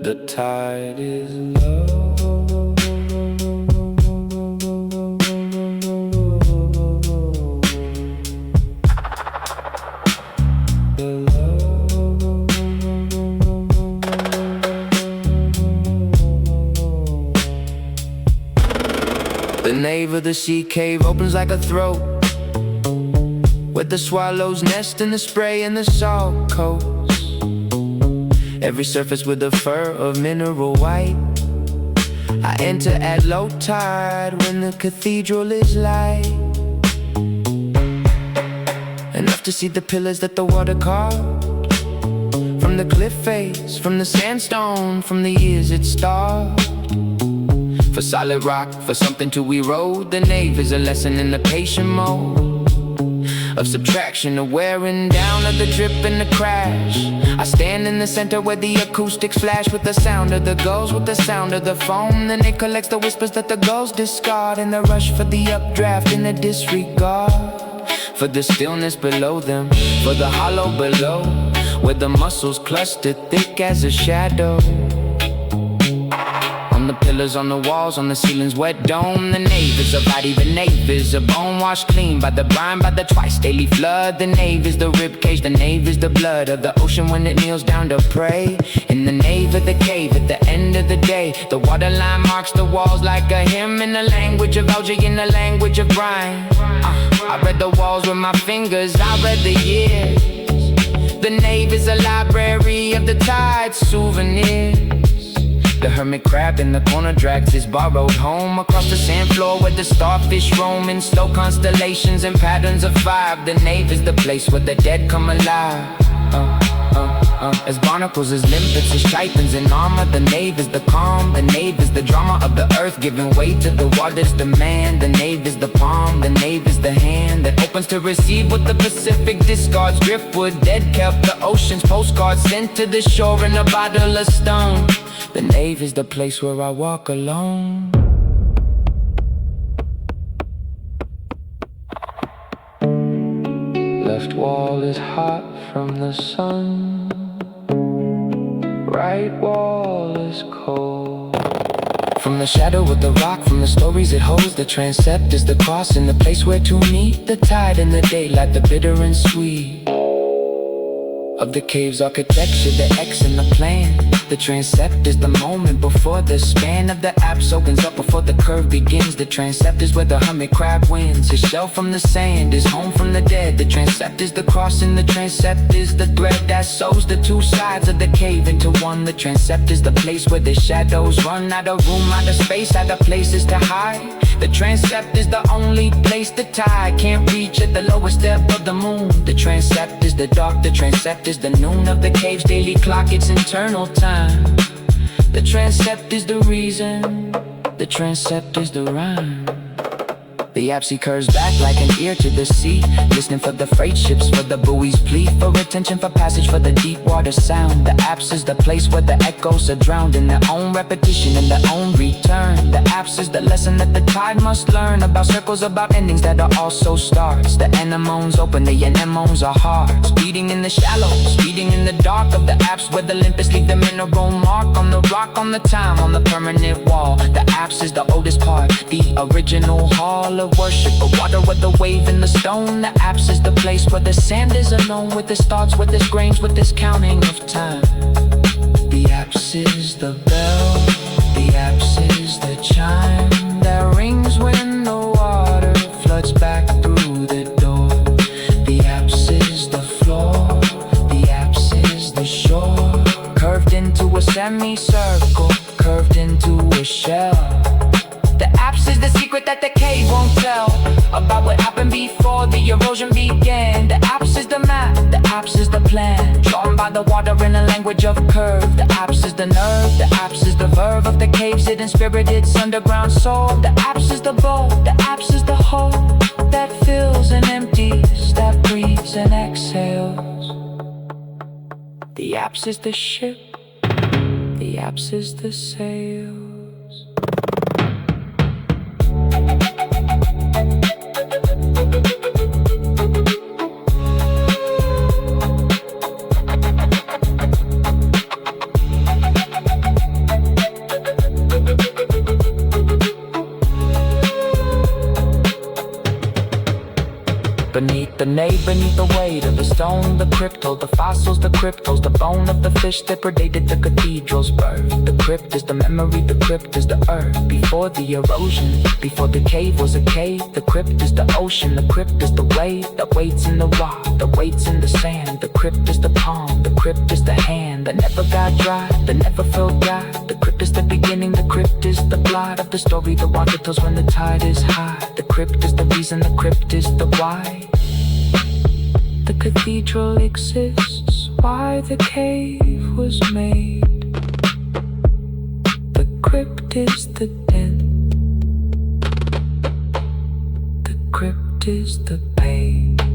The tide is low. The nave of the sea cave opens like a throat, where the swallows nest in the spray and the salt coast. Every surface with a fur of mineral white. I enter at low tide when the cathedral is light, enough to see the pillars that the water carved from the cliff face, from the sandstone, from the years it starved. For solid rock, for something to erode, the nave is a lesson in the patient mode of subtraction, the wearing down of the drip and the crash. I stand in the center where the acoustics flash with the sound of the gulls, with the sound of the foam. Then it collects the whispers that the gulls discard in the rush for the updraft and the disregard for the stillness below them, for the hollow below where the muscles cluster thick as a shadow. On the pillars, on the walls, on the ceiling's wet dome. The nave is a body, the nave is a bone washed clean by the brine, by the twice daily flood. The nave is the rib cage, the nave is the blood of the ocean when it kneels down to pray. In the nave of the cave, at the end of the day, the waterline marks the walls like a hymn in the language of algae, in the language of brine. I read the walls with my fingers, I read the years. The nave is a library of the tide souvenirs. The hermit crab in the corner drags his borrowed home across the sand floor where the starfish roam in slow constellations and patterns of five. The nave is the place where the dead come alive. As barnacles, as limpets, as chitons in armor. The nave is the calm, the nave is the drama of the earth giving way to the water's demand. The nave is the palm, the nave is the hand that opens to receive what the Pacific discards. Driftwood, dead kelp, the ocean's postcards sent to the shore in a bottle of stone. The nave is the place where I walk alone. Left wall is hot from the sun, right wall is cold. From the shadow of the rock, from the stories it holds, the transept is the cross in the place where to meet the tide and the daylight, the bitter and sweet of the cave's architecture, the X and the plan. The transept is the moment before the span of the apse opens up, before the curve begins. The transept is where the hermit crab wins his shell from the sand, his home from the dead. The transept is the cross and the transept is the thread that sews the two sides of the cave into one. The transept is the place where the shadows run out of room, out of space, out of places to hide. The transept is the only place the tide can't reach at the lowest depth of the moon. The transept is the dark, the transept is the noon of the cave's daily clock, its internal time. The transept is the reason, the transept is the rhyme. The apse curves back like an ear to the sea, listening for the freight ships, for the buoys plea for attention, for passage, for the deep water sound. The apse is the place where the echoes are drowned in their own repetition and their own return. The apse is the lesson that the tide must learn, about circles, about endings that are also starts. The anemones open, the anemones are hearts, beating in the shallows, beating in the dark of the apse, where the limpets leave the mineral mark on the rock, on the time, on the permanent wall. The apse is the oldest part, the original hall of worship, the water with the wave and the stone. The apse is the place where the sand is alone, with its thoughts, with its grains, with its counting of time. The apse is the bell, the apse is the chime that rings when the water floods back through the door. The apse is the floor, the apse is the shore, curved into a semicircle, curved into a shell. The apse is the secret that the cave won't tell, about what happened before the erosion began. The apse is the map, the apse is the plan, drawn by the water in a language of curve. The apse is the nerve, the apse is the verve of the cave's hidden spirit, its underground soul. The apse is the bowl, the apse is the hole that fills and empties, that breathes and exhales. The apse is the ship, the apse is the sails. The nave beneath the weight of the stone, the crypto, the fossils, the cryptos, the bone of the fish that predated the cathedral's birth. The crypt is the memory, the crypt is the earth. Before the erosion, before the cave was a cave, the crypt is the ocean, the crypt is the wave that waits in the rock, that waits in the sand. The crypt is the palm, the crypt is the hand that never got dry, that never felt dry. The crypt is the beginning, the crypt is the plot of the story the water tells when the tide is high. The crypt is the reason, the crypt is the why. The cathedral exists, why the cave was made. The crypt is the den, the crypt is the pain.